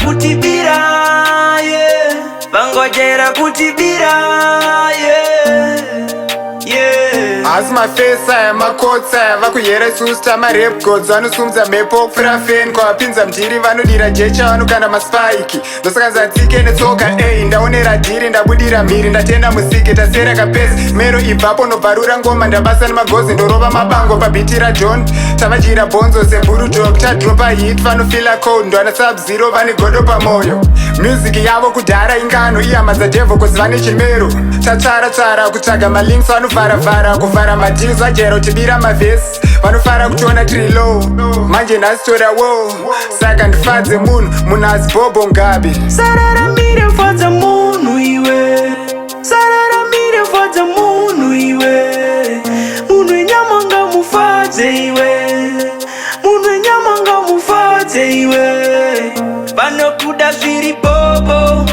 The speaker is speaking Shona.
kutibira, yeah. Vangojera kutibira, yeah. As my face aya makotsa vakuyera susta marep gods vanosumudza mhepo kupfira fen kwavapinza mjiri vanodira jecha vanokanda maspike ndosaka nzatsike netsoka ndaonera dhiri ndabudira mhiri ndatenda musiki tasera kapesi mero ibvapo nobvarura ngoma ndabasa nemagozi ndorova mabango pabhiti rajohn tavajira bhonzo seburudok tadropa hit vanofila code ndwana sub-zero vane godo pamoyo music yavo kudhara ingano ihama dzadevho kozi vane chimero tatsvara kutsvaga malinks vanovharavhara kuvhara madhils vajera kutibira mavhesi vanofara kutiona tiri low manje nhasitora wo saka ndifadze munhu azibhobho ngabi sararamire mfadza munhu iwe sararamire mfadza munhu iwe munhu enyama ngamufadze iwe munhu enyama ngamufadze iwe vanokuda zviri bobo